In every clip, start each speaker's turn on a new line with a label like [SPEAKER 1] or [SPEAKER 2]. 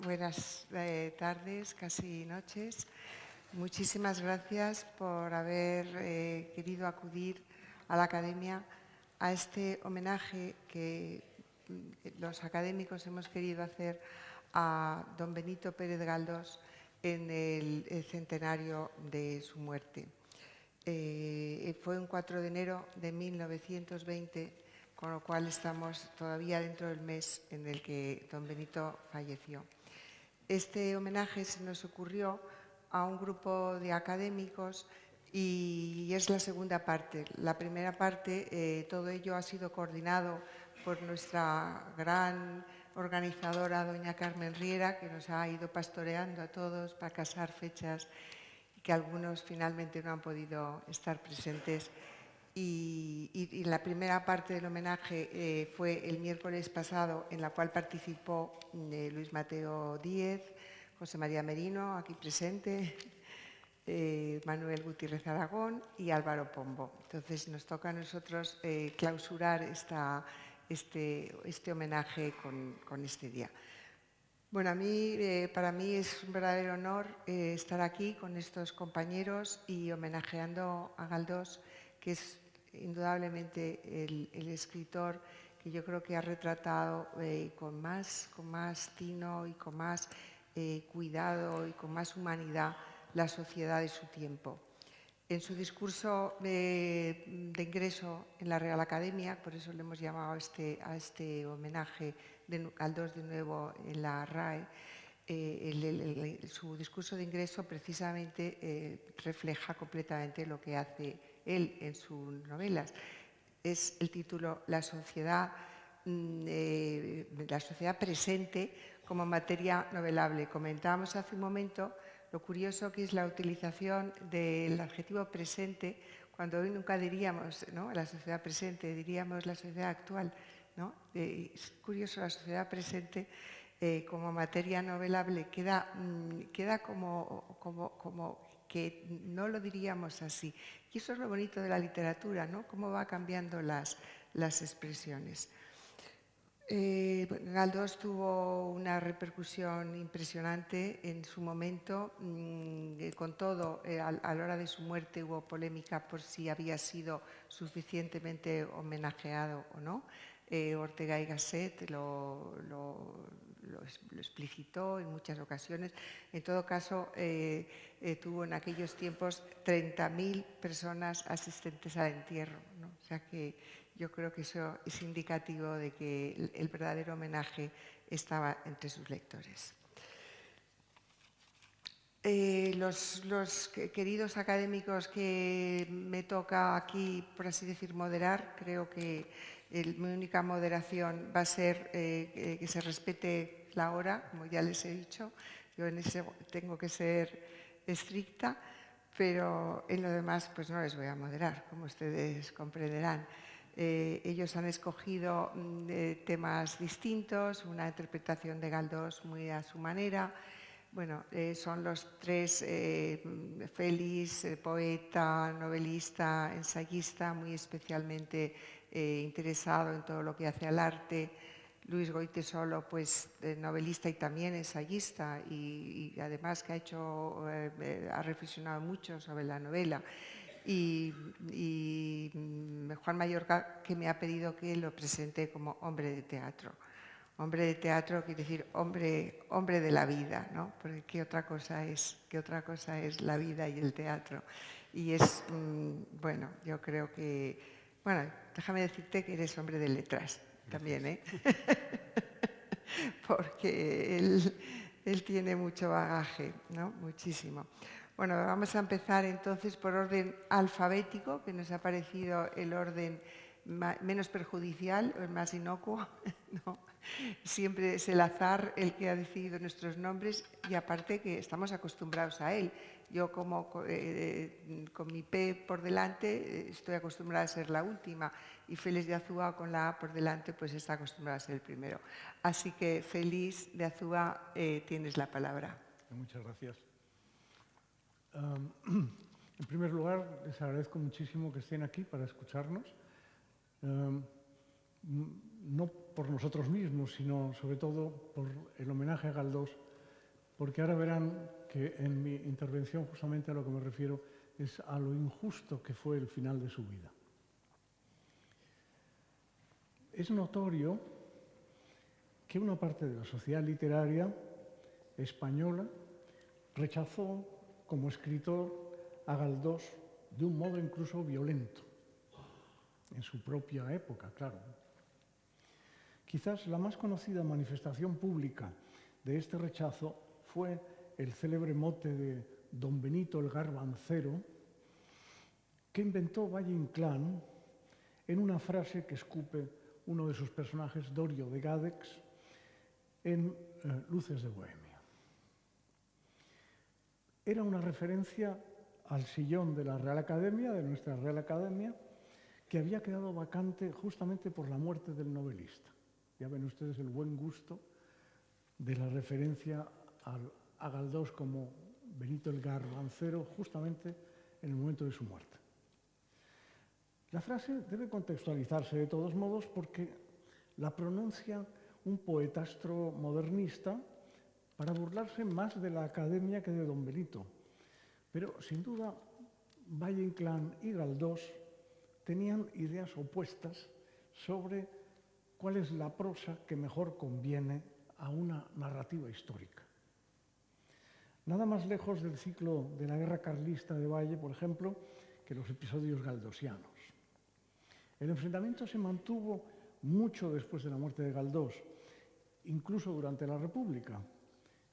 [SPEAKER 1] buenas tardes, casi noches. Muchísimas gracias por haber querido acudir a la Academia a este homenaje que los académicos hemos querido hacer a don Benito Pérez Galdós en el centenario de su muerte. Fue un 4 de enero de 1920, con lo cual estamos todavía dentro del mes en el que don Benito falleció. Este homenaje se nos ocurrió a un grupo de académicos y es la segunda parte. La primera parte, todo ello ha sido coordinado por nuestra gran organizadora, doña Carmen Riera, que nos ha ido pastoreando a todos para casar fechas y que algunos finalmente no han podido estar presentes. Y la primera parte del homenaje fue el miércoles pasado, en la cual participó Luis Mateo Díez, José María Merino, aquí presente, Manuel Gutiérrez Aragón y Álvaro Pombo. Entonces nos toca a nosotros clausurar este homenaje con este día. Bueno, para mí es un verdadero honor estar aquí con estos compañeros y homenajeando a Galdós, que es indudablemente el escritor que yo creo que ha retratado con más tino y con más cuidado y con más humanidad la sociedad de su tiempo. En su discurso de ingreso en la Real Academia, por eso le hemos llamado a este homenaje de Galdós de nuevo en la RAE, su discurso de ingreso precisamente refleja completamente lo que hace él en sus novelas. Es el título La sociedad presente como materia novelable. Comentábamos hace un momento lo curioso que es la utilización del adjetivo presente, cuando hoy nunca diríamos, ¿no?, la sociedad presente, diríamos la sociedad actual, ¿no? Es curioso, la sociedad presente como materia novelable queda como que no lo diríamos así. Y eso es lo bonito de la literatura, ¿no?, cómo va cambiando las expresiones. Galdós tuvo una repercusión impresionante en su momento. Con todo, a la hora de su muerte hubo polémica por si había sido suficientemente homenajeado o no. Ortega y Gasset lo explicitó en muchas ocasiones. En todo caso, tuvo en aquellos tiempos 30.000 personas asistentes al entierro, ¿no? O sea que yo creo que eso es indicativo de que el verdadero homenaje estaba entre sus lectores. Los queridos académicos que me toca aquí, por así decir, moderar, creo que mi única moderación va a ser que se respete la hora, como ya les he dicho. Yo en eso tengo que ser estricta, pero en lo demás pues no les voy a moderar, como ustedes comprenderán. Ellos han escogido temas distintos, una interpretación de Galdós muy a su manera. Bueno, son los tres, Félix, poeta, novelista, ensayista, muy especialmente interesado en todo lo que hace al arte. Luis Goytisolo, pues novelista y también ensayista y además que ha reflexionado mucho sobre la novela. Y Juan Mayorga, que me ha pedido que lo presente como hombre de teatro. Hombre de teatro quiere decir hombre de la vida, ¿no? Porque ¿qué otra cosa es la vida y el teatro? Y es, bueno, yo creo que, bueno, déjame decirte que eres hombre de letras también, ¿eh? Porque él tiene mucho bagaje, ¿no? Muchísimo. Bueno, vamos a empezar entonces por orden alfabético, que nos ha parecido el orden menos perjudicial o el más inocuo, ¿no? Siempre es el azar el que ha decidido nuestros nombres y aparte que estamos acostumbrados a él. Yo como con mi P por delante estoy acostumbrada a ser la última y Félix de Azúa con la A por delante pues está acostumbrada a ser el primero. Así que Félix de Azúa, tienes la palabra.
[SPEAKER 2] Muchas gracias. En primer lugar, les agradezco muchísimo que estén aquí para escucharnos. No por nosotros mismos, sino sobre todo por el homenaje a Galdós porque ahora verán que en mi intervención justamente a lo que me refiero es a lo injusto que fue el final de su vida. Es notorio que una parte de la sociedad literaria española rechazó como escritor a Galdós de un modo incluso violento, en su propia época, claro. Quizás la más conocida manifestación pública de este rechazo fue el célebre mote de Don Benito el Garbancero, que inventó Valle Inclán en una frase que escupe uno de sus personajes, Dorio de Gàdex, en Luces de Bohemia. Era una referencia al sillón de la Real Academia, de nuestra Real Academia, que había quedado vacante justamente por la muerte del novelista. Ya ven ustedes el buen gusto de la referencia a Galdós como Benito el Garbancero justamente en el momento de su muerte. La frase debe contextualizarse de todos modos porque la pronuncia un poetastro modernista para burlarse más de la Academia que de don Benito. Pero, sin duda, Valle Inclán y Galdós tenían ideas opuestas sobre cuál es la prosa que mejor conviene a una narrativa histórica. Nada más lejos del ciclo de la guerra carlista de Valle, por ejemplo, que los episodios galdosianos. El enfrentamiento se mantuvo mucho después de la muerte de Galdós, incluso durante la República.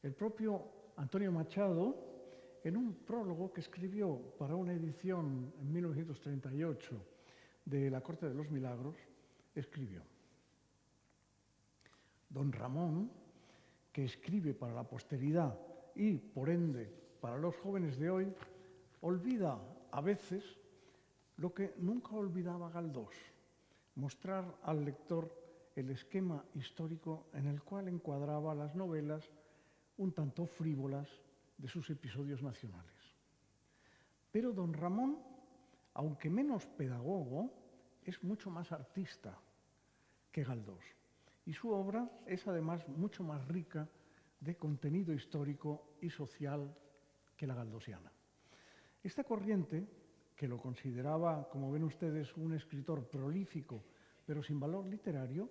[SPEAKER 2] El propio Antonio Machado, en un prólogo que escribió para una edición en 1938 de La Corte de los Milagros, escribió: Don Ramón, que escribe para la posteridad y, por ende, para los jóvenes de hoy, olvida a veces lo que nunca olvidaba Galdós, mostrar al lector el esquema histórico en el cual encuadraba las novelas un tanto frívolas de sus episodios nacionales. Pero don Ramón, aunque menos pedagogo, es mucho más artista que Galdós, y su obra es además mucho más rica de contenido histórico y social que la galdosiana. Esta corriente, que lo consideraba, como ven ustedes, un escritor prolífico, pero sin valor literario,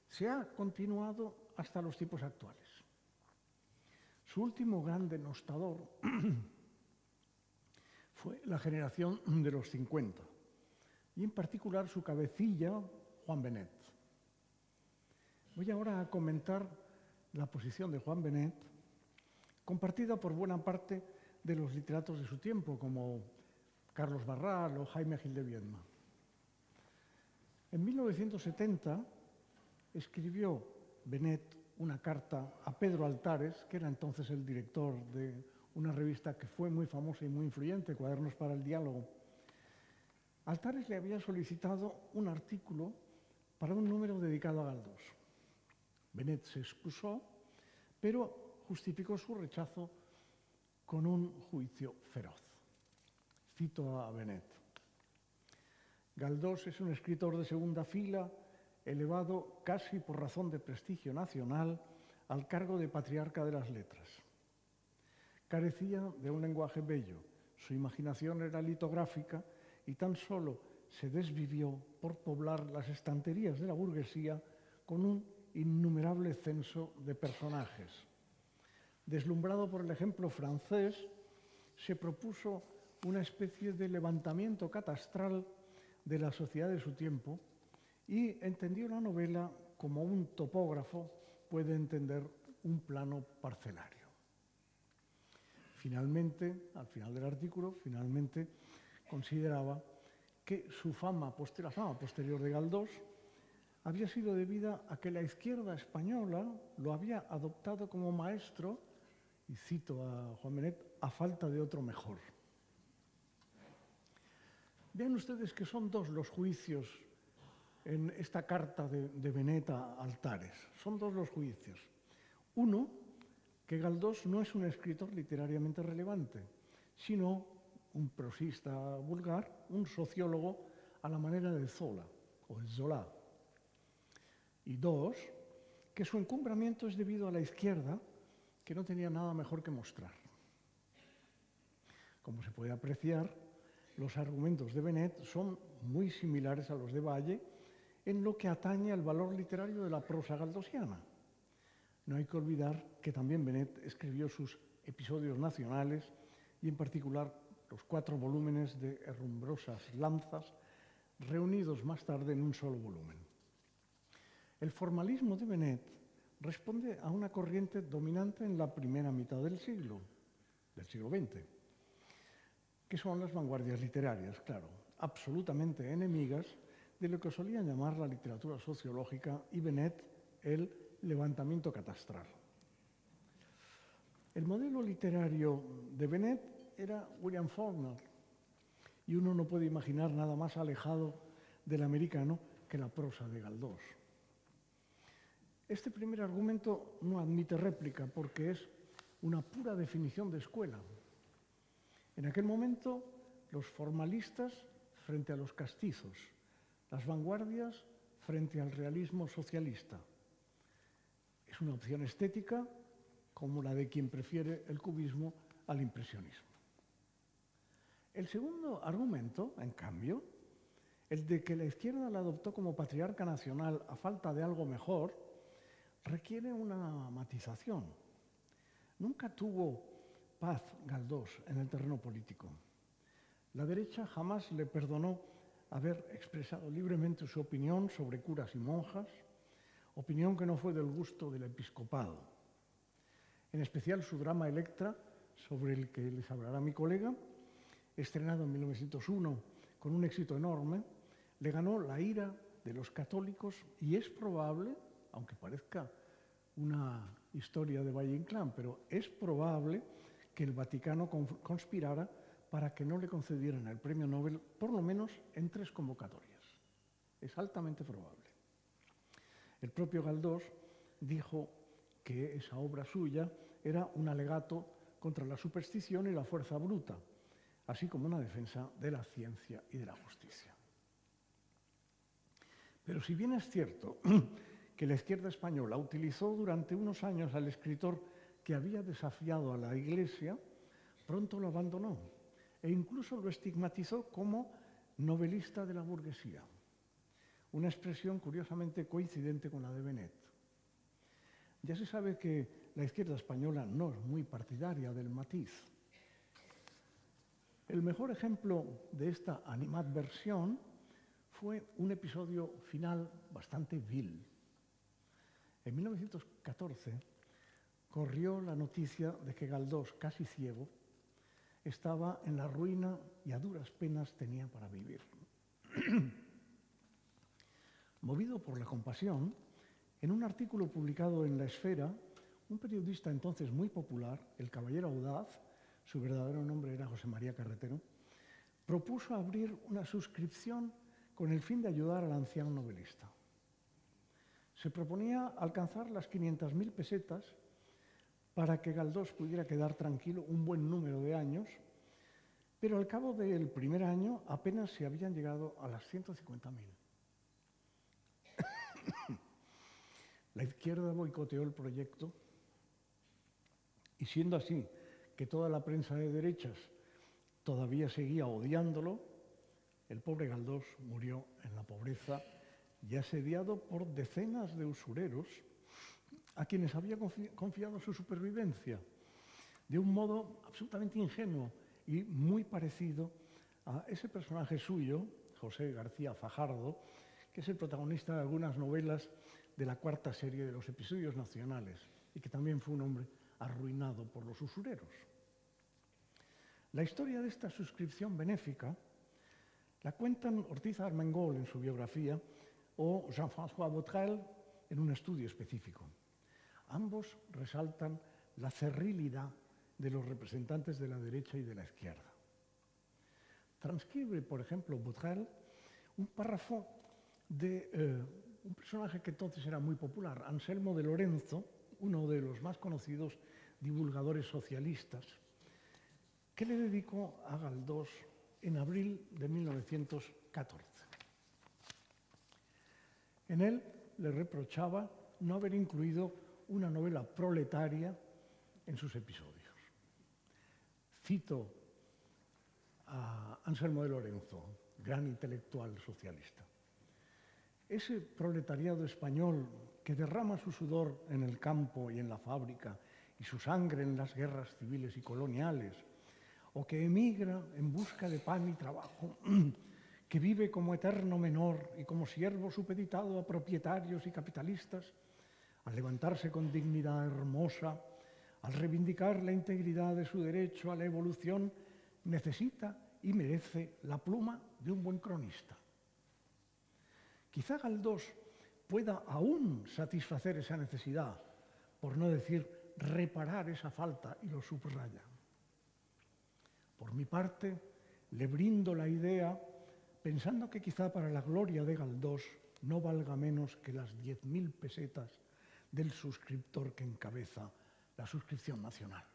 [SPEAKER 2] se ha continuado hasta los tiempos actuales. Su último gran denostador fue la generación de los 50, y en particular su cabecilla, Juan Benet. Voy ahora a comentar la posición de Juan Benet, compartida por buena parte de los literatos de su tiempo, como Carlos Barral o Jaime Gil de Viedma. En 1970 escribió Benet una carta a Pedro Altares, que era entonces el director de una revista que fue muy famosa y muy influyente, Cuadernos para el Diálogo. Altares le había solicitado un artículo para un número dedicado a Galdós. Benet se excusó, pero justificó su rechazo con un juicio feroz. Cito a Benet: Galdós es un escritor de segunda fila, elevado casi por razón de prestigio nacional al cargo de patriarca de las letras. Carecía de un lenguaje bello, su imaginación era litográfica y tan solo se desvivió por poblar las estanterías de la burguesía con un innumerable censo de personajes. Deslumbrado por el ejemplo francés, se propuso una especie de levantamiento catastral de la sociedad de su tiempo y entendió la novela como un topógrafo puede entender un plano parcelario. Finalmente, al final del artículo, consideraba que la fama posterior de Galdós había sido debida a que la izquierda española lo había adoptado como maestro, y cito a Juan Benet, a falta de otro mejor. Vean ustedes que son dos los juicios en esta carta de Benet a Altares. Son dos los juicios. Uno, que Galdós no es un escritor literariamente relevante, sino un prosista vulgar, un sociólogo a la manera de Zola o el Zola. Y dos, que su encumbramiento es debido a la izquierda que no tenía nada mejor que mostrar. Como se puede apreciar, los argumentos de Benet son muy similares a los de Valle en lo que atañe al valor literario de la prosa galdosiana. No hay que olvidar que también Benet escribió sus episodios nacionales y en particular los 4 volúmenes de Herrumbrosas lanzas, reunidos más tarde en un solo volumen. El formalismo de Benet responde a una corriente dominante en la primera mitad del siglo XX, que son las vanguardias literarias, claro, absolutamente enemigas de lo que solían llamar la literatura sociológica y Benet el levantamiento catastral. El modelo literario de Benet era William Faulkner, y uno no puede imaginar nada más alejado del americano que la prosa de Galdós. Este primer argumento no admite réplica porque es una pura definición de escuela. En aquel momento, los formalistas frente a los castizos, las vanguardias frente al realismo socialista. Es una opción estética como la de quien prefiere el cubismo al impresionismo. El segundo argumento, en cambio, el de que la izquierda la adoptó como patriarca nacional a falta de algo mejor, requiere una matización. Nunca tuvo paz Galdós en el terreno político. La derecha jamás le perdonó haber expresado libremente su opinión sobre curas y monjas, opinión que no fue del gusto del episcopado. En especial su drama Electra, sobre el que les hablará mi colega, estrenado en 1901 con un éxito enorme, le ganó la ira de los católicos y es probable, aunque parezca una historia de Valle Inclán, pero es probable que el Vaticano conspirara para que no le concedieran el premio Nobel, por lo menos en 3 convocatorias. Es altamente probable. El propio Galdós dijo que esa obra suya era un alegato contra la superstición y la fuerza bruta, así como una defensa de la ciencia y de la justicia. Pero si bien es cierto que la izquierda española utilizó durante unos años al escritor que había desafiado a la Iglesia, pronto lo abandonó e incluso lo estigmatizó como novelista de la burguesía, una expresión curiosamente coincidente con la de Benet. Ya se sabe que la izquierda española no es muy partidaria del matiz. El mejor ejemplo de esta animadversión fue un episodio final bastante vil. En 1914 corrió la noticia de que Galdós, casi ciego, estaba en la ruina y a duras penas tenía para vivir. Movido por la compasión, en un artículo publicado en La Esfera, un periodista entonces muy popular, el Caballero Audaz, su verdadero nombre era José María Carretero, propuso abrir una suscripción con el fin de ayudar al anciano novelista. Se proponía alcanzar las 500.000 pesetas para que Galdós pudiera quedar tranquilo un buen número de años, pero al cabo del primer año apenas se habían llegado a las 150.000. La izquierda boicoteó el proyecto y siendo así que toda la prensa de derechas todavía seguía odiándolo, el pobre Galdós murió en la pobreza y asediado por decenas de usureros a quienes había confiado su supervivencia, de un modo absolutamente ingenuo y muy parecido a ese personaje suyo, José García Fajardo, que es el protagonista de algunas novelas de la 4ª serie de los episodios nacionales y que también fue un hombre arruinado por los usureros. La historia de esta suscripción benéfica la cuentan Ortiz Armengol en su biografía o Jean-François Botrel en un estudio específico. Ambos resaltan la cerrilidad de los representantes de la derecha y de la izquierda. Transcribe, por ejemplo, Botrel un párrafo de un personaje que entonces era muy popular, Anselmo de Lorenzo, uno de los más conocidos divulgadores socialistas, que le dedicó a Galdós en abril de 1914. En él le reprochaba no haber incluido una novela proletaria en sus episodios. Cito a Anselmo de Lorenzo, gran intelectual socialista. Ese proletariado español que derrama su sudor en el campo y en la fábrica y su sangre en las guerras civiles y coloniales, o que emigra en busca de pan y trabajo, que vive como eterno menor y como siervo supeditado a propietarios y capitalistas, al levantarse con dignidad hermosa, al reivindicar la integridad de su derecho a la evolución, necesita y merece la pluma de un buen cronista. Quizá Galdós pueda aún satisfacer esa necesidad, por no decir reparar esa falta, y lo subraya. Por mi parte, le brindo la idea pensando que quizá para la gloria de Galdós no valga menos que las 10.000 pesetas del suscriptor que encabeza la suscripción nacional.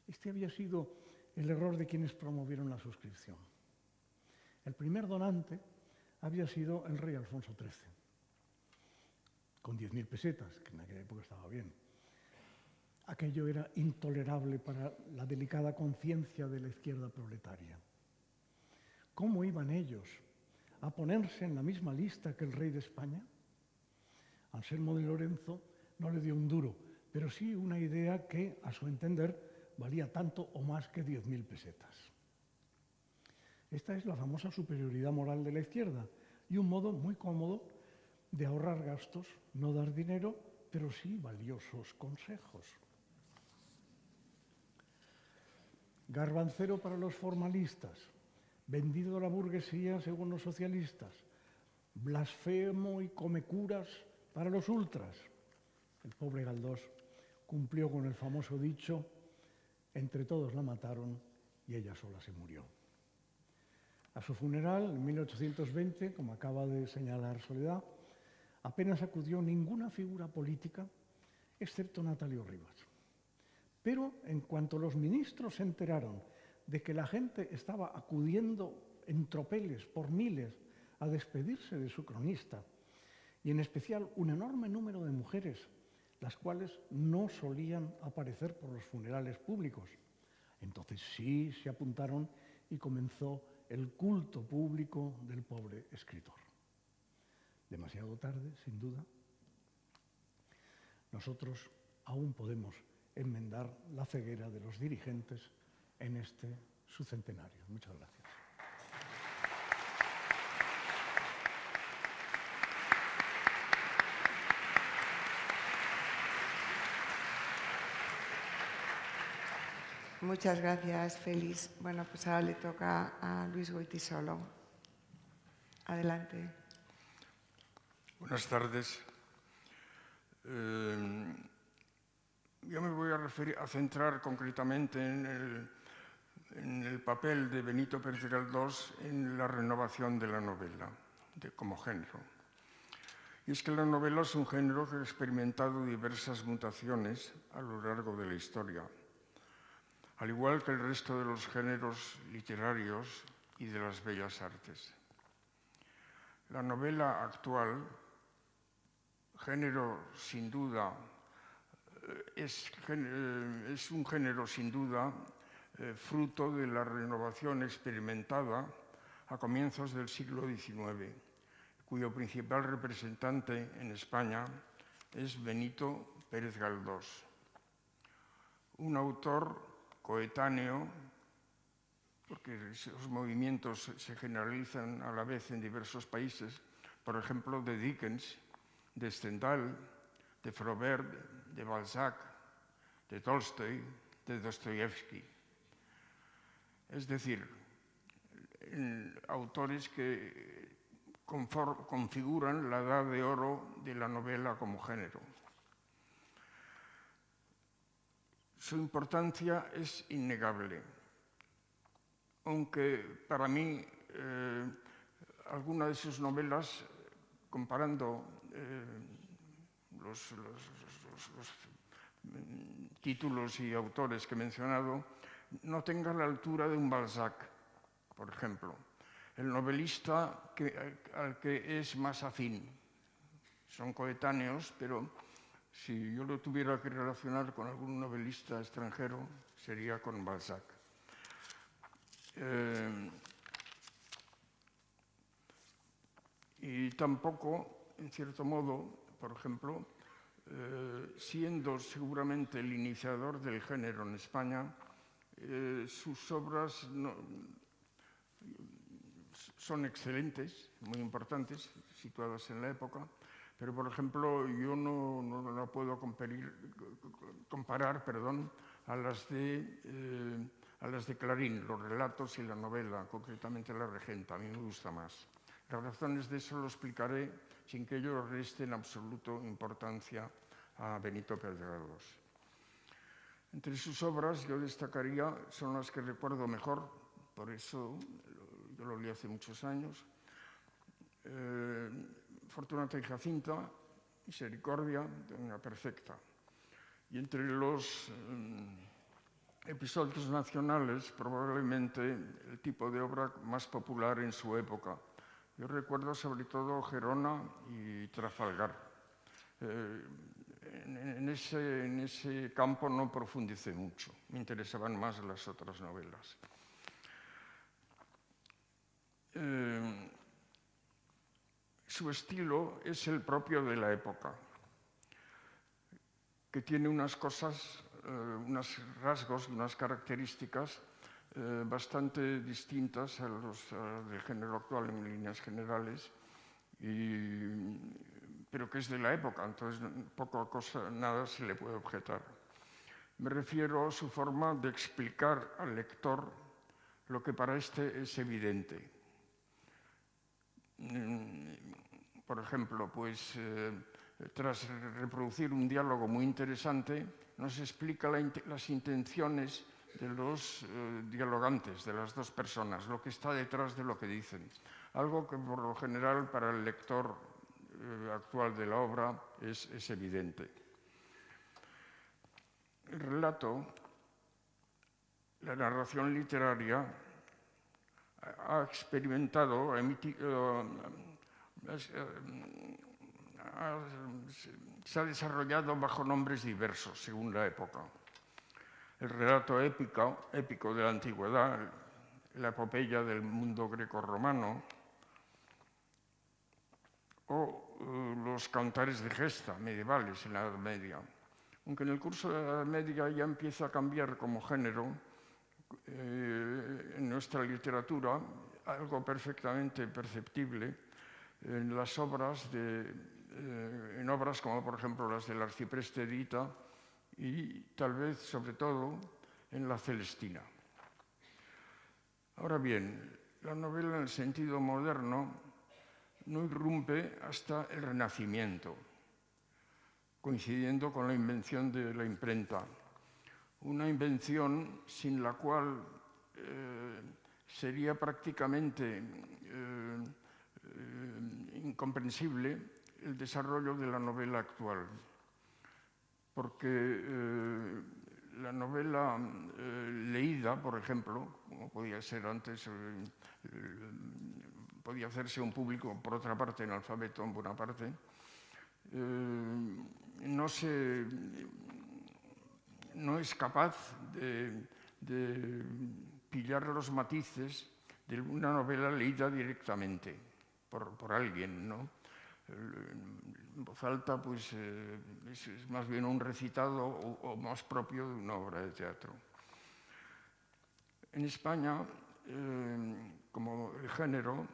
[SPEAKER 2] Este había sido el error de quienes promovieron la suscripción. El primer donante había sido el rey Alfonso XIII, con 10.000 pesetas, que en aquella época estaba bien. Aquello era intolerable para la delicada conciencia de la izquierda proletaria. ¿Cómo iban ellos a ponerse en la misma lista que el rey de España? Anselmo de Lorenzo no le dio un duro, pero sí una idea que, a su entender, valía tanto o más que 10.000 pesetas. Esta es la famosa superioridad moral de la izquierda y un modo muy cómodo de ahorrar gastos, no dar dinero, pero sí valiosos consejos. Garbancero para los formalistas, vendido a la burguesía según los socialistas, blasfemo y comecuras para los ultras. El pobre Galdós cumplió con el famoso dicho: entre todos la mataron y ella sola se murió. A su funeral, en 1820, como acaba de señalar Soledad, apenas acudió ninguna figura política, excepto Natalio Rivas. Pero en cuanto los ministros se enteraron de que la gente estaba acudiendo en tropeles por miles a despedirse de su cronista, y en especial un enorme número de mujeres, las cuales no solían aparecer por los funerales públicos, entonces sí se apuntaron y comenzó el culto público del pobre escritor. Demasiado tarde, sin duda. Nosotros aún podemos enmendar la ceguera de los dirigentes en este su centenario. Muchas gracias.
[SPEAKER 1] Muchas gracias, Félix. Bueno, pues ahora le toca a Luis Goytisolo. Adelante.
[SPEAKER 3] Buenas tardes. Yo me voy a centrar concretamente en el papel de Benito Pérez Galdós en la renovación de la novela como género. Y es que la novela es un género que ha experimentado diversas mutaciones a lo largo de la historia, al igual que el resto de los géneros literarios y de las bellas artes. La novela actual, género sin duda, es un género sin duda fruto de la renovación experimentada a comienzos del siglo XIX, cuyo principal representante en España es Benito Pérez Galdós, un autor coetáneo, porque esos movimientos se generalizan a la vez en diversos países, por ejemplo, de Dickens, de Stendhal, de Flaubert, de Balzac, de Tolstoy, de Dostoyevsky. Es decir, autores que configuran la edad de oro de la novela como género. Su importancia es innegable, aunque para mí algunas de sus novelas, comparando los títulos y autores que he mencionado, no tengan la altura de un Balzac, por ejemplo, el novelista al que es más afín. Son coetáneos, pero Si yo lo tuviera que relacionar con algún novelista extranjero, sería con Balzac. Y tampoco, en cierto modo, por ejemplo, siendo seguramente el iniciador del género en España, sus obras son excelentes, muy importantes, situadas en la época, pero, por ejemplo, yo no la puedo comparar a las de Clarín, los relatos y la novela, concretamente La Regenta. A mí me gusta más. Las razones de eso lo explicaré sin que ello reste en absoluto importancia a Benito Pérez Galdós. Entre sus obras yo destacaría, son las que recuerdo mejor, por eso yo lo leí hace muchos años, Fortunata y Jacinta, Misericordia, Doña Perfecta. Y entre los episodios nacionales, probablemente el tipo de obra más popular en su época. Yo recuerdo sobre todo Gerona y Trafalgar. En ese campo no profundicé mucho, me interesaban más las otras novelas. Su estilo es el propio de la época, que tiene unas cosas, unos rasgos, unas características bastante distintas a los del género actual en líneas generales, pero que es de la época, entonces nada se le puede objetar. Me refiero a su forma de explicar al lector lo que para este es evidente. Por ejemplo, pues tras reproducir un diálogo muy interesante, nos explica las intenciones de los dialogantes, de las dos personas, lo que está detrás de lo que dicen. Algo que por lo general para el lector actual de la obra es evidente. El relato, la narración literaria, ha experimentado, se ha desarrollado bajo nombres diversos según la época. El relato épico de la antigüedad, la epopeya del mundo grecorromano, o los cantares de gesta medievales en la Edad Media. Aunque en el curso de la Edad Media ya empieza a cambiar como género, en nuestra literatura, algo perfectamente perceptible en las obras en obras como por ejemplo las del arcipreste Edita y tal vez sobre todo en la Celestina. Ahora bien, la novela en el sentido moderno no irrumpe hasta el Renacimiento, coincidiendo con la invención de la imprenta. Una invención sin la cual sería prácticamente incomprensible el desarrollo de la novela actual, porque la novela leída, por ejemplo, como podía ser antes, podía hacerse un público, por otra parte, analfabeto en buena parte, no es capaz de pillar los matices de una novela leída directamente por alguien, ¿no? En voz alta, pues, es más bien un recitado o más propio de una obra de teatro. En España, como el género,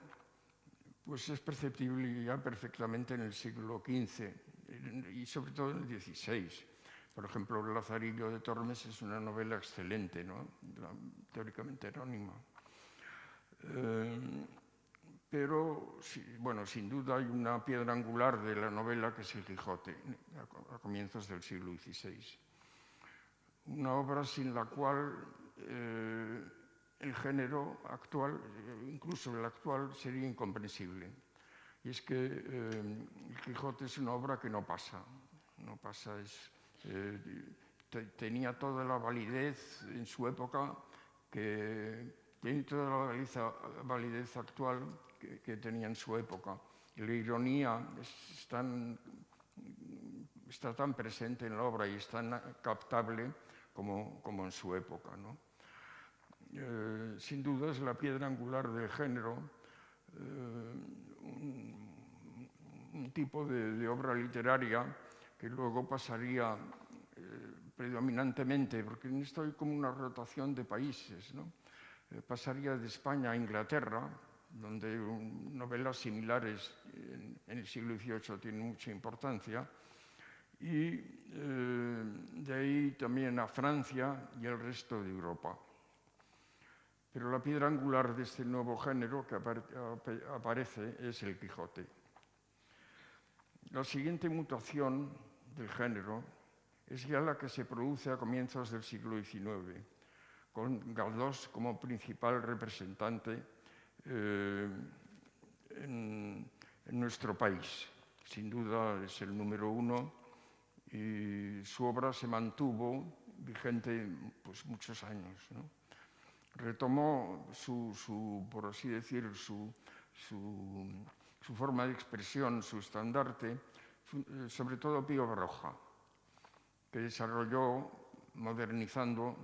[SPEAKER 3] pues es perceptible ya perfectamente en el siglo XV y sobre todo en el XVI. Por ejemplo, El Lazarillo de Tormes es una novela excelente, ¿no? Teóricamente anónima. Pero, bueno, sin duda hay una piedra angular de la novela que es El Quijote, a comienzos del siglo XVI. Una obra sin la cual el género actual, incluso el actual, sería incomprensible. Y es que El Quijote es una obra que no pasa, tenía toda la validez en su época, que tiene toda la validez actual que tenía en su época. Y la ironía es tan está tan presente en la obra y es tan captable como en su época, ¿no? Sin duda es la piedra angular del género, un tipo de obra literaria que luego pasaría predominantemente, porque en esto hay como una rotación de países, ¿no? Pasaría de España a Inglaterra, donde novelas similares en el siglo XVIII tienen mucha importancia, y de ahí también a Francia y el resto de Europa. Pero la piedra angular de este nuevo género que aparece es el Quijote. La siguiente mutación del género es ya la que se produce a comienzos del siglo XIX, con Galdós como principal representante en nuestro país. Sin duda es el número uno y su obra se mantuvo vigente pues, muchos años, ¿no? Retomó por así decir, su forma de expresión, su estandarte, sobre todo Pío Baroja, que desarrolló modernizando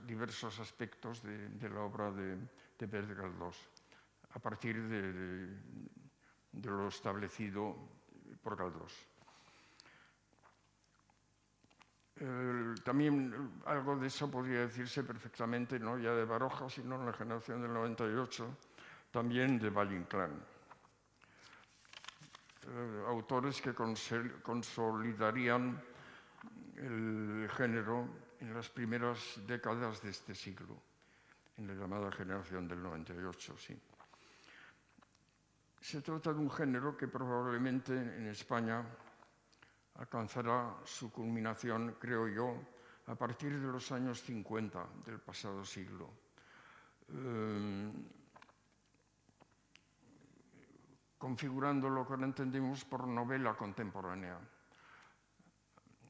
[SPEAKER 3] diversos aspectos de la obra de Pérez Galdós, a partir de lo establecido por Galdós. También algo de eso podría decirse perfectamente, no ya de Baroja, sino en la generación del 98, también de Valle Inclán. Autores que consolidarían el género en las primeras décadas de este siglo, en la llamada generación del 98, sí. Se trata de un género que probablemente en España alcanzará su culminación, creo yo, a partir de los años 50 del pasado siglo. Configurando lo que ahora entendemos por novela contemporánea.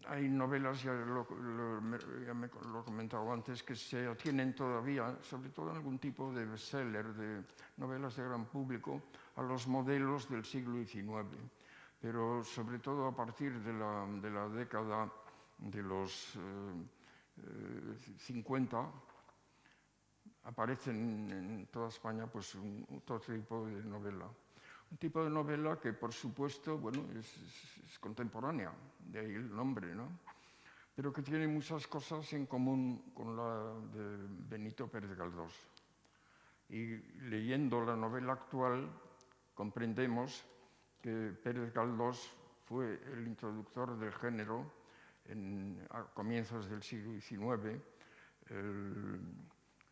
[SPEAKER 3] Hay novelas, ya lo he comentado antes, que se atienen todavía, sobre todo en algún tipo de bestseller, de novelas de gran público, a los modelos del siglo XIX. Pero sobre todo a partir de la década de los 50, aparecen en toda España pues, otro tipo de novela. Un tipo de novela que, por supuesto, bueno, es contemporánea, de ahí el nombre, ¿no? Pero que tiene muchas cosas en común con la de Benito Pérez Galdós. Y leyendo la novela actual, comprendemos que Pérez Galdós fue el introductor del género a comienzos del siglo XIX,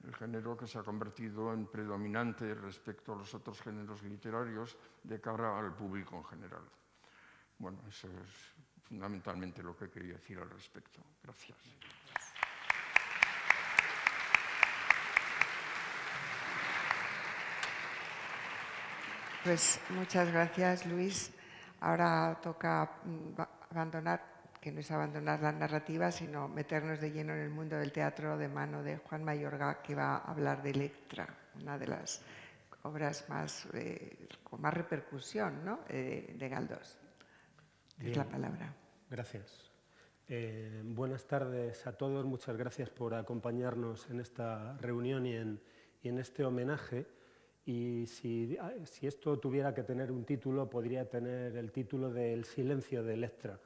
[SPEAKER 3] el género que se ha convertido en predominante respecto a los otros géneros literarios de cara al público en general. Bueno, eso es fundamentalmente lo que quería decir al respecto. Gracias.
[SPEAKER 1] Pues muchas gracias, Luis. Ahora toca que no es abandonar la narrativa, sino meternos de lleno en el mundo del teatro de mano de Juan Mayorga, que va a hablar de Electra, una de las obras con más repercusión, ¿no? De Galdós. Es la palabra.
[SPEAKER 4] Gracias. Buenas tardes a todos. Muchas gracias por acompañarnos en esta reunión y en este homenaje. Y si esto tuviera que tener un título, podría tener el título de El silencio de Electra.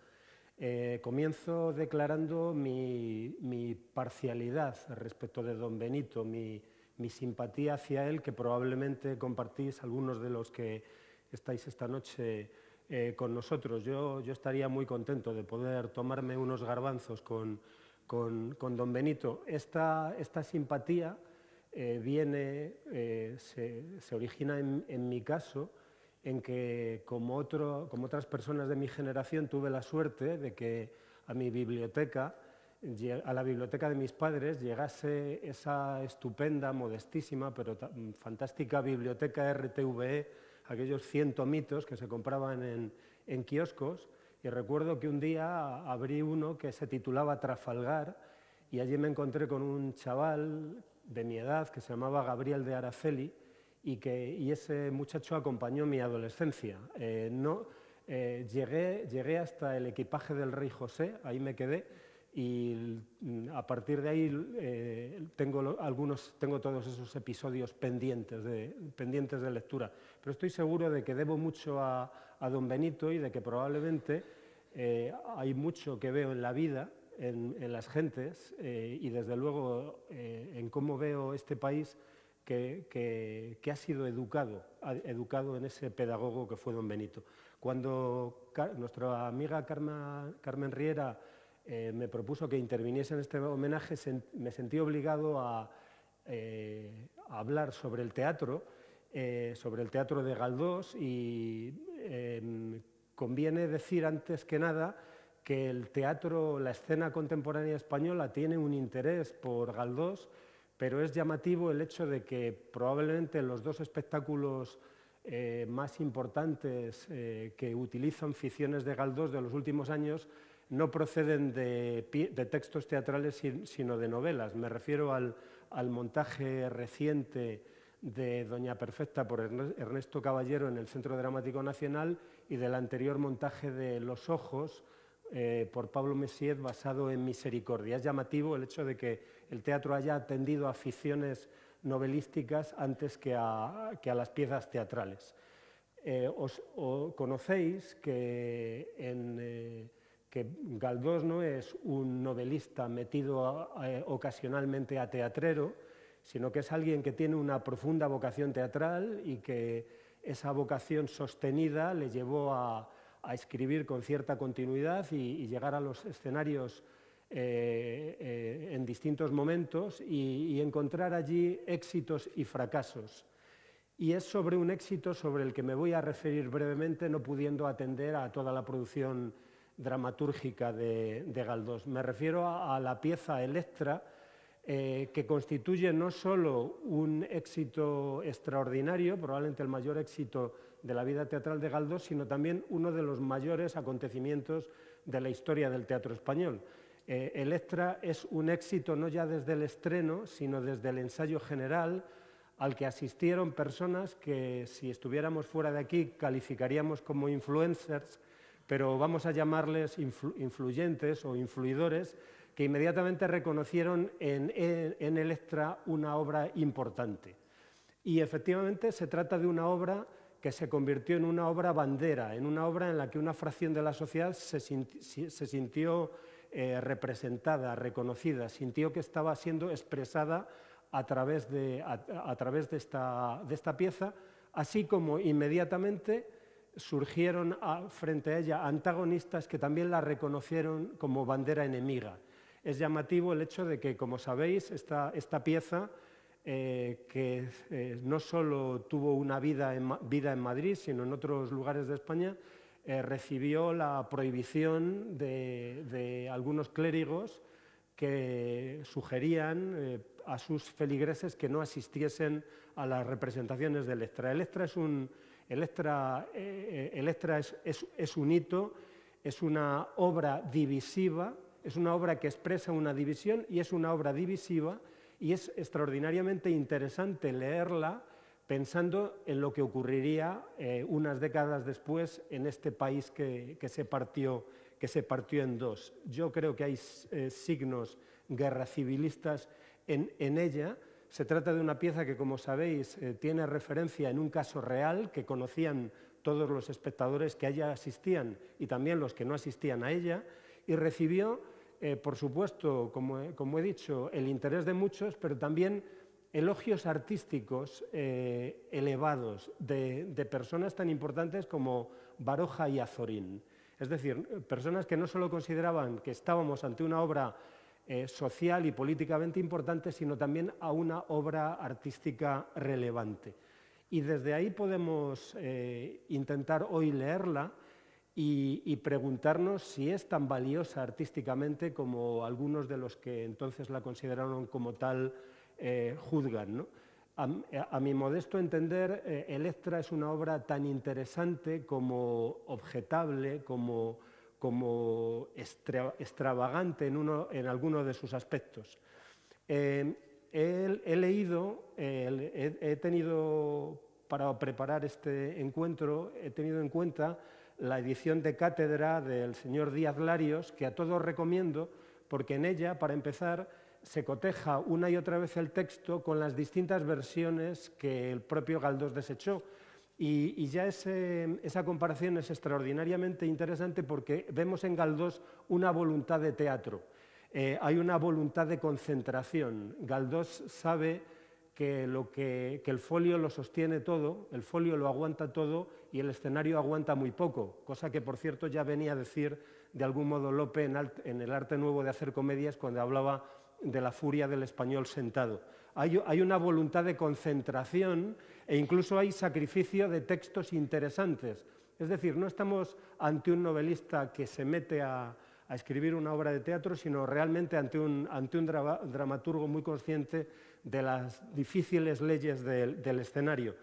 [SPEAKER 4] Comienzo declarando mi parcialidad respecto de don Benito, mi simpatía hacia él, que probablemente compartís algunos de los que estáis esta noche con nosotros. Yo estaría muy contento de poder tomarme unos garbanzos con don Benito. Esta simpatía se origina en mi caso en que, como otras personas de mi generación, tuve la suerte de que a la biblioteca de mis padres llegase esa estupenda, modestísima, pero fantástica biblioteca RTVE, aquellos 100 tomitos que se compraban en kioscos, y recuerdo que un día abrí uno que se titulaba Trafalgar, y allí me encontré con un chaval de mi edad que se llamaba Gabriel de Araceli, y ese muchacho acompañó mi adolescencia. llegué hasta el equipaje del rey José, ahí me quedé, y a partir de ahí tengo todos esos episodios pendientes de lectura. Pero estoy seguro de que debo mucho a don Benito y de que probablemente hay mucho que veo en la vida, en las gentes y desde luego en cómo veo este país que ha sido educado en ese pedagogo que fue don Benito. Cuando nuestra amiga Carmen Riera me propuso que interviniese en este homenaje, me sentí obligado a hablar sobre el teatro de Galdós y conviene decir antes que nada que el teatro, la escena contemporánea española tiene un interés por Galdós, pero es llamativo el hecho de que probablemente los dos espectáculos más importantes que utilizan ficciones de Galdós de los últimos años no proceden de textos teatrales, sino de novelas. Me refiero al montaje reciente de Doña Perfecta por Ernesto Caballero en el Centro Dramático Nacional y del anterior montaje de Los Ojos por Pablo Messiet basado en Misericordia. Es llamativo el hecho de que el teatro haya atendido a ficciones novelísticas antes que a las piezas teatrales. Conocéis que Galdós no es un novelista metido ocasionalmente a teatrero, sino que es alguien que tiene una profunda vocación teatral y que esa vocación sostenida le llevó a escribir con cierta continuidad y llegar a los escenarios en distintos momentos y encontrar allí éxitos y fracasos. Y es sobre un éxito sobre el que me voy a referir brevemente, no pudiendo atender a toda la producción dramatúrgica de Galdós. Me refiero a la pieza Electra, que constituye no solo un éxito extraordinario, probablemente el mayor éxito de la vida teatral de Galdós, sino también uno de los mayores acontecimientos de la historia del teatro español. Electra es un éxito no ya desde el estreno, sino desde el ensayo general, al que asistieron personas que, si estuviéramos fuera de aquí, calificaríamos como influencers, pero vamos a llamarles influyentes o influidores, que inmediatamente reconocieron en Electra una obra importante. Y efectivamente se trata de una obra que se convirtió en una obra bandera, en una obra en la que una fracción de la sociedad se sintió representada, reconocida, sintió que estaba siendo expresada a través de esta pieza, así como inmediatamente surgieron frente a ella antagonistas que también la reconocieron como bandera enemiga. Es llamativo el hecho de que, como sabéis, esta pieza, que no solo tuvo una vida en Madrid, sino en otros lugares de España, recibió la prohibición de algunos clérigos que sugerían a sus feligreses que no asistiesen a las representaciones de Electra. Electra es un hito, es una obra divisiva, es una obra que expresa una división y es una obra divisiva, y es extraordinariamente interesante leerla pensando en lo que ocurriría unas décadas después en este país que se partió en dos. Yo creo que hay signos guerracivilistas en ella. Se trata de una pieza que, como sabéis, tiene referencia en un caso real que conocían todos los espectadores que a ella asistían y también los que no asistían a ella, y recibió, por supuesto, como he dicho, el interés de muchos, pero también elogios artísticos elevados de personas tan importantes como Baroja y Azorín. Es decir, personas que no solo consideraban que estábamos ante una obra social y políticamente importante, sino también a una obra artística relevante. Y desde ahí podemos intentar hoy leerla y preguntarnos si es tan valiosa artísticamente como algunos de los que entonces la consideraron como tal juzgan, ¿no? A mi modesto entender, Electra es una obra tan interesante como objetable, como extravagante en alguno de sus aspectos. He tenido, para preparar este encuentro, he tenido en cuenta la edición de cátedra del señor Díaz Larios, que a todos recomiendo, porque en ella, para empezar, se coteja una y otra vez el texto con las distintas versiones que el propio Galdós desechó. Y ya esa comparación es extraordinariamente interesante porque vemos en Galdós una voluntad de teatro. Hay una voluntad de concentración. Galdós sabe que el folio lo sostiene todo, el folio lo aguanta todo y el escenario aguanta muy poco, cosa que, por cierto, ya venía a decir de algún modo Lope en El arte nuevo de hacer comedias cuando hablaba de la furia del español sentado. Hay una voluntad de concentración e incluso hay sacrificio de textos interesantes. Es decir, no estamos ante un novelista que se mete a escribir una obra de teatro, sino realmente ante un dramaturgo muy consciente de las difíciles leyes del escenario.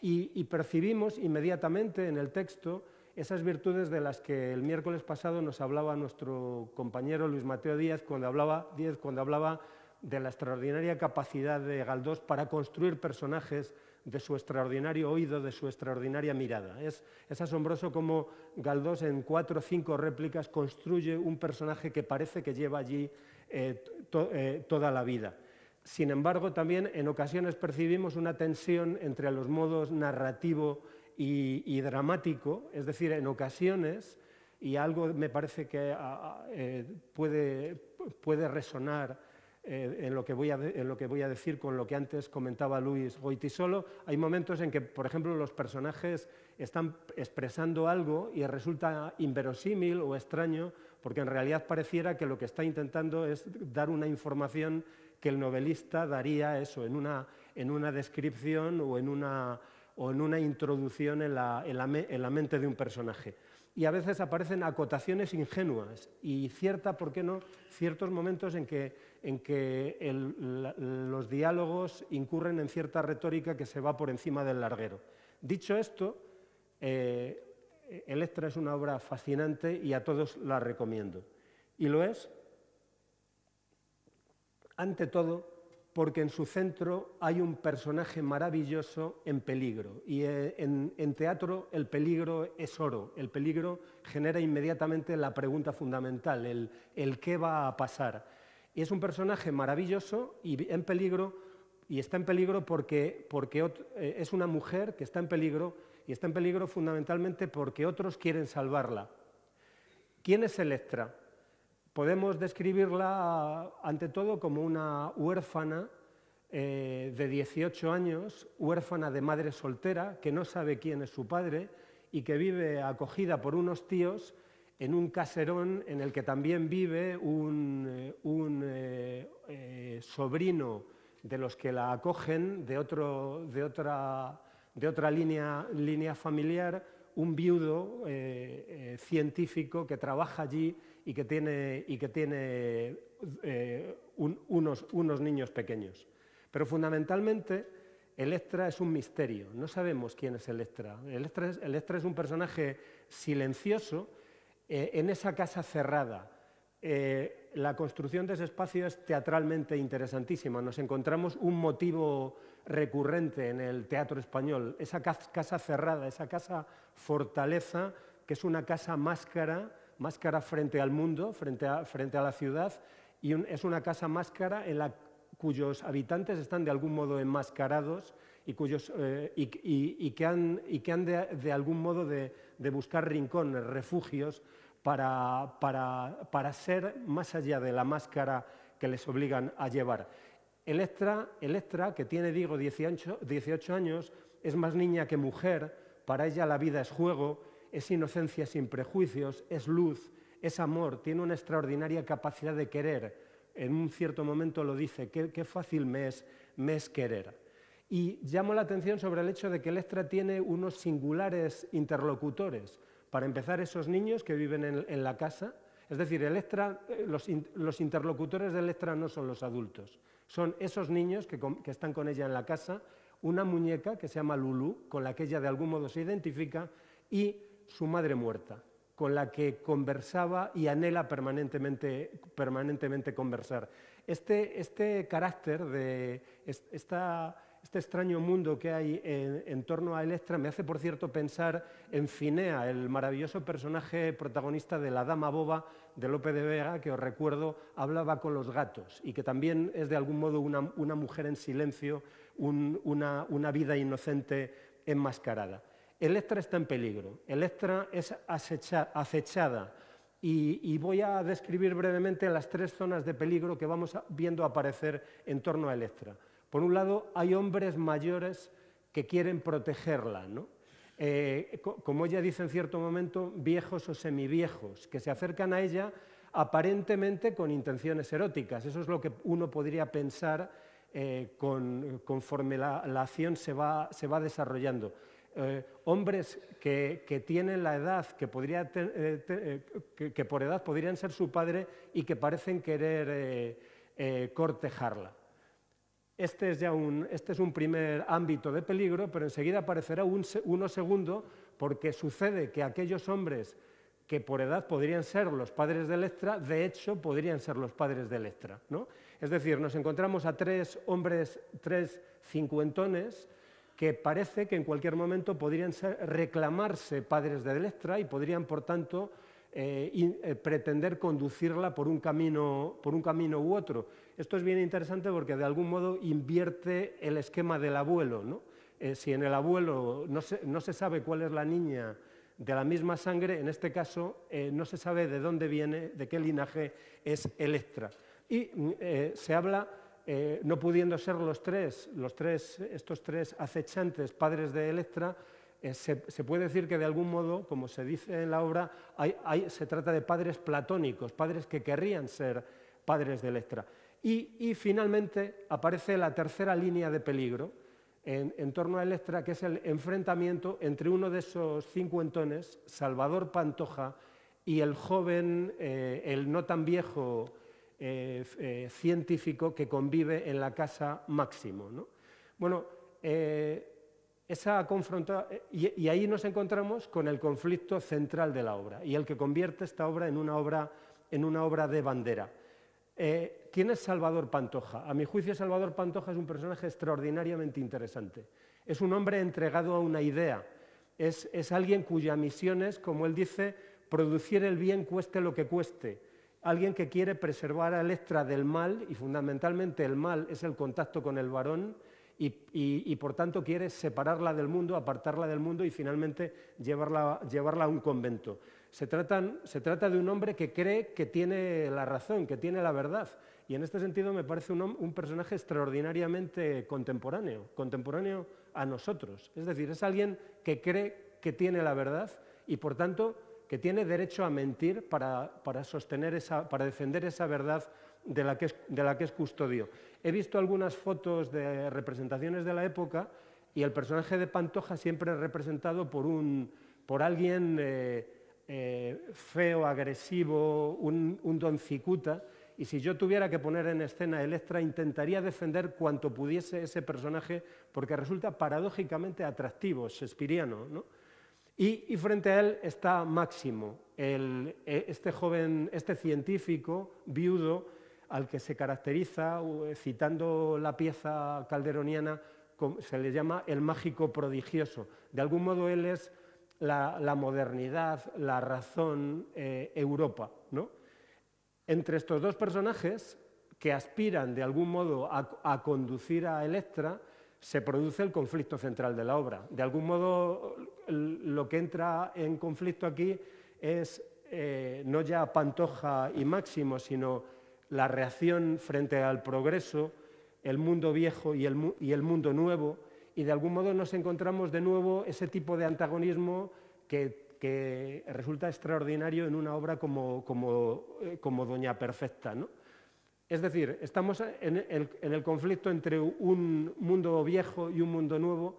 [SPEAKER 4] Y percibimos inmediatamente en el texto esas virtudes de las que el miércoles pasado nos hablaba nuestro compañero Luis Mateo Díaz cuando hablaba de la extraordinaria capacidad de Galdós para construir personajes, de su extraordinario oído, de su extraordinaria mirada. Es asombroso cómo Galdós en 4 o 5 réplicas construye un personaje que parece que lleva allí toda la vida. Sin embargo, también en ocasiones percibimos una tensión entre los modos narrativo y dramático, es decir, en ocasiones, y algo me parece que puede resonar en lo que voy a decir con lo que antes comentaba Luis Goytisolo, hay momentos en que, por ejemplo, los personajes están expresando algo y resulta inverosímil o extraño, porque en realidad pareciera que lo que está intentando es dar una información que el novelista daría eso, en una descripción o en una introducción en la mente de un personaje. Y a veces aparecen acotaciones ingenuas y ¿por qué no?, ciertos momentos en que los diálogos incurren en cierta retórica que se va por encima del larguero. Dicho esto, Electra es una obra fascinante y a todos la recomiendo. Y lo es, ante todo, porque en su centro hay un personaje maravilloso en peligro. Y en teatro el peligro es oro. El peligro genera inmediatamente la pregunta fundamental, el qué va a pasar. Y es un personaje maravilloso y está en peligro porque es una mujer que está en peligro, y está en peligro fundamentalmente porque otros quieren salvarla. ¿Quién es Electra? Podemos describirla, ante todo, como una huérfana de 18 años, huérfana de madre soltera, que no sabe quién es su padre y que vive acogida por unos tíos en un caserón en el que también vive un sobrino de los que la acogen, de otra línea familiar, un viudo científico que trabaja allí y que tiene unos niños pequeños. Pero fundamentalmente Electra es un misterio, no sabemos quién es Electra. Electra es un personaje silencioso en esa casa cerrada. La construcción de ese espacio es teatralmente interesantísima. Nos encontramos un motivo recurrente en el teatro español, esa casa cerrada, esa casa fortaleza, que es una casa máscara frente al mundo, frente a la ciudad, y es una casa máscara cuyos habitantes están de algún modo enmascarados y que han de algún modo de buscar rincones, refugios, para ser más allá de la máscara que les obligan a llevar. Electra, que tiene, digo, 18 años, es más niña que mujer, para ella la vida es juego, es inocencia sin prejuicios, es luz, es amor, tiene una extraordinaria capacidad de querer. En un cierto momento lo dice, qué fácil me es querer. Y llamo la atención sobre el hecho de que Electra tiene unos singulares interlocutores. Para empezar, esos niños que viven en la casa, es decir, Electra, los interlocutores de Electra no son los adultos, son esos niños que están con ella en la casa, una muñeca que se llama Lulú, con la que ella de algún modo se identifica, y su madre muerta, con la que conversaba y anhela permanentemente conversar. Este este extraño mundo que hay en torno a Electra me hace, por cierto, pensar en Finea, el maravilloso personaje protagonista de La Dama Boba de Lope de Vega, que os recuerdo hablaba con los gatos y que también es de algún modo una mujer en silencio, una vida inocente enmascarada. Electra está en peligro, Electra es acechada y voy a describir brevemente las 3 zonas de peligro que vamos viendo aparecer en torno a Electra. Por un lado, hay hombres mayores que quieren protegerla, ¿no? Como ella dice en cierto momento, viejos o semiviejos, que se acercan a ella aparentemente con intenciones eróticas. Eso es lo que uno podría pensar conforme la acción se va desarrollando. Hombres que tienen la edad, que por edad podrían ser su padre y que parecen querer cortejarla. Este es un primer ámbito de peligro, pero enseguida aparecerá uno segundo, porque sucede que aquellos hombres que por edad podrían ser los padres de Electra, de hecho podrían ser los padres de Electra, ¿no? Es decir, nos encontramos a 3 hombres, 3 cincuentones, que parece que en cualquier momento podrían reclamarse padres de Electra y podrían, por tanto, pretender conducirla por un camino u otro. Esto es bien interesante porque de algún modo invierte el esquema del abuelo, ¿no? Si en el abuelo no se sabe cuál es la niña de la misma sangre, en este caso no se sabe de dónde viene, de qué linaje es Electra. Y se habla, no pudiendo ser estos tres acechantes padres de Electra, se puede decir que de algún modo, como se dice en la obra, se trata de padres platónicos, padres que querrían ser padres de Electra. Y finalmente aparece la tercera línea de peligro en torno a Electra, que es el enfrentamiento entre uno de esos cincuentones, Salvador Pantoja, y el joven, el no tan viejo científico que convive en la casa Máximo, ¿no? Bueno, y ahí nos encontramos con el conflicto central de la obra y el que convierte esta obra en una obra de bandera. ¿Quién es Salvador Pantoja? A mi juicio, Salvador Pantoja es un personaje extraordinariamente interesante. Es un hombre entregado a una idea. Es alguien cuya misión es, como él dice, producir el bien cueste lo que cueste. Alguien que quiere preservar a Electra del mal, y fundamentalmente el mal es el contacto con el varón, y por tanto quiere separarla del mundo, apartarla del mundo y finalmente llevarla a un convento. Se trata de un hombre que cree que tiene la razón, que tiene la verdad, y en este sentido me parece un personaje extraordinariamente contemporáneo a nosotros. Es decir, es alguien que cree que tiene la verdad y por tanto que tiene derecho a mentir para defender esa verdad de la que es custodio. He visto algunas fotos de representaciones de la época y el personaje de Pantoja siempre es representado por alguien feo, agresivo, un don cicuta, y si yo tuviera que poner en escena a Electra intentaría defender cuanto pudiese ese personaje porque resulta paradójicamente atractivo, shakespeariano, ¿no? Y frente a él está Máximo, este joven, este científico viudo al que se caracteriza, citando la pieza calderoniana, se le llama el mágico prodigioso. De algún modo él es la modernidad, la razón, Europa, ¿no? Entre estos dos personajes, que aspiran de algún modo a conducir a Electra, se produce el conflicto central de la obra. De algún modo, lo que entra en conflicto aquí es no ya Pantoja y Máximo, sino la reacción frente al progreso, el mundo viejo y el mundo nuevo, y de algún modo nos encontramos de nuevo ese tipo de antagonismo que resulta extraordinario en una obra como Doña Perfecta, ¿no? Es decir, estamos en el conflicto entre un mundo viejo y un mundo nuevo,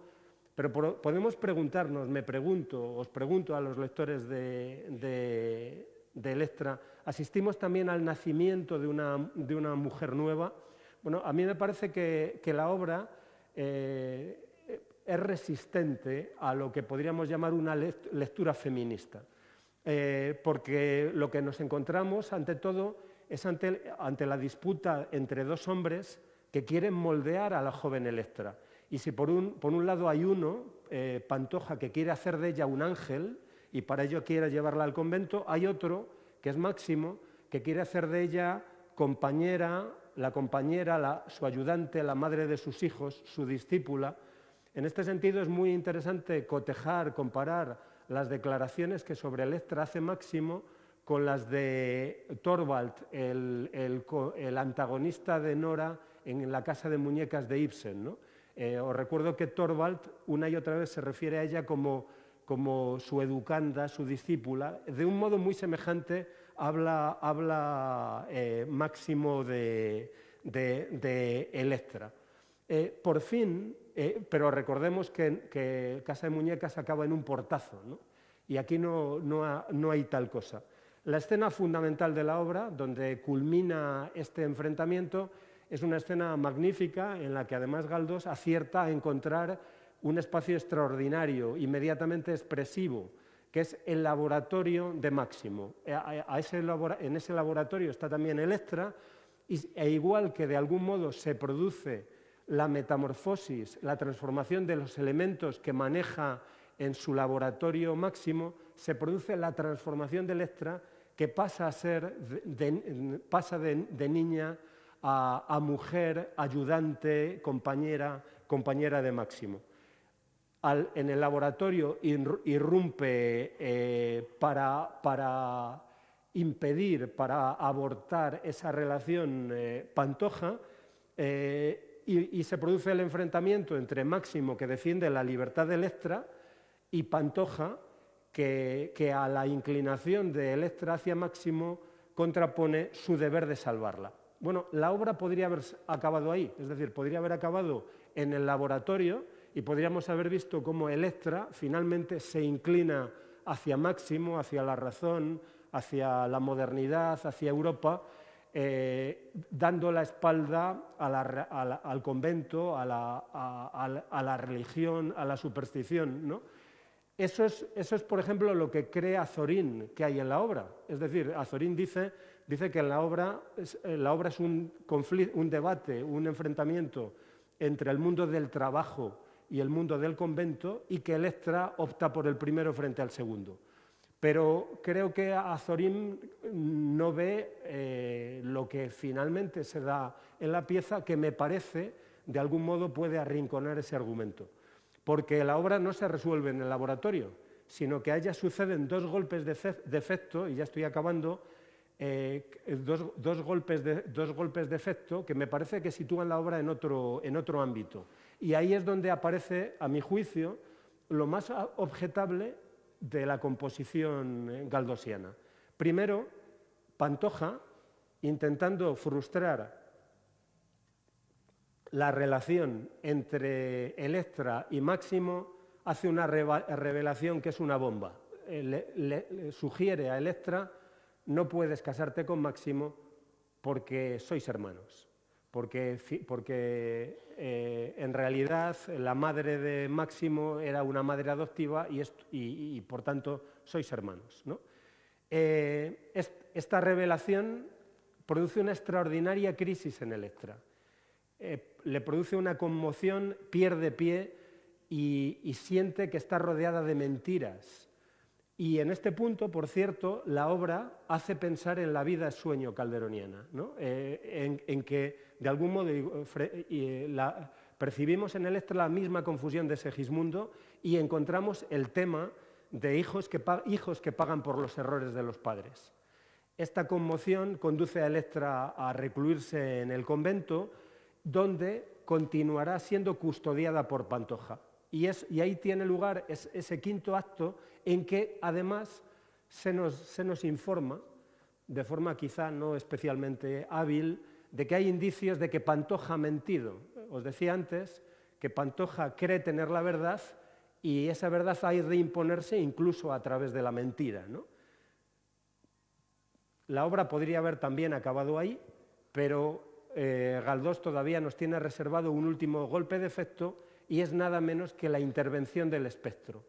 [SPEAKER 4] pero podemos preguntarnos, os pregunto a los lectores de Electra, ¿asistimos también al nacimiento de una mujer nueva? Bueno, a mí me parece que la obra es resistente a lo que podríamos llamar una lectura feminista, porque lo que nos encontramos, ante todo, es ante la disputa entre dos hombres que quieren moldear a la joven Electra Y si por un lado hay uno, Pantoja, que quiere hacer de ella un ángel y para ello quiere llevarla al convento, hay otro, que es Máximo, que quiere hacer de ella compañera, su ayudante, la madre de sus hijos, su discípula. En este sentido es muy interesante cotejar, comparar las declaraciones que sobre Electra hace Máximo con las de Thorvald, el antagonista de Nora en La casa de muñecas de Ibsen, ¿no? Os recuerdo que Thorvald una y otra vez se refiere a ella como su educanda, su discípula. De un modo muy semejante habla Máximo de Electra. Por fin, pero recordemos que Casa de Muñecas acaba en un portazo, ¿no? Y aquí no hay tal cosa. La escena fundamental de la obra, donde culmina este enfrentamiento, es una escena magnífica en la que además Galdós acierta a encontrar un espacio extraordinario, inmediatamente expresivo, que es el laboratorio de Máximo. En ese laboratorio está también Electra, e igual que de algún modo se produce la metamorfosis, la transformación de los elementos que maneja en su laboratorio Máximo, se produce la transformación de Electra, que pasa a ser de niña a mujer, ayudante, compañera de Máximo. En el laboratorio irrumpe para impedir, para abortar esa relación Pantoja, y se produce el enfrentamiento entre Máximo, que defiende la libertad de Electra, y Pantoja, que a la inclinación de Electra hacia Máximo contrapone su deber de salvarla. Bueno, la obra podría haber acabado ahí, es decir, podría haber acabado en el laboratorio y podríamos haber visto cómo Electra finalmente se inclina hacia Máximo, hacia la razón, hacia la modernidad, hacia Europa, dando la espalda al convento, a la religión, a la superstición, ¿no? Eso es, por ejemplo, lo que cree Azorín que hay en la obra. Es decir, Azorín dice que la obra es un debate, un enfrentamiento entre el mundo del trabajo y el mundo del convento, y que Electra opta por el primero frente al segundo. Pero creo que Azorín no ve lo que finalmente se da en la pieza, que me parece, de algún modo, puede arrinconar ese argumento. Porque la obra no se resuelve en el laboratorio, sino que a ella suceden dos golpes de efecto, y ya estoy acabando, dos golpes de efecto que me parece que sitúan la obra en otro ámbito. Y ahí es donde aparece, a mi juicio, lo más objetable de la composición galdosiana. Primero, Pantoja, intentando frustrar la relación entre Electra y Máximo, hace una revelación que es una bomba. Le sugiere a Electra: no puedes casarte con Máximo porque sois hermanos, porque en realidad la madre de Máximo era una madre adoptiva y por tanto sois hermanos, ¿no? Esta revelación produce una extraordinaria crisis en Electra. Le produce una conmoción, pierde pie y siente que está rodeada de mentiras. Y en este punto, por cierto, la obra hace pensar en la vida sueño calderoniana, ¿no? En que, de algún modo, percibimos en Electra la misma confusión de Segismundo y encontramos el tema de hijos que pagan por los errores de los padres. Esta conmoción conduce a Electra a recluirse en el convento, donde continuará siendo custodiada por Pantoja. Y ahí tiene lugar ese quinto acto en que, además, se nos informa, de forma quizá no especialmente hábil, de que hay indicios de que Pantoja ha mentido. Os decía antes que Pantoja cree tener la verdad y esa verdad ha de imponerse incluso a través de la mentira, ¿no? La obra podría haber también acabado ahí, pero Galdós todavía nos tiene reservado un último golpe de efecto, y es nada menos que la intervención del espectro.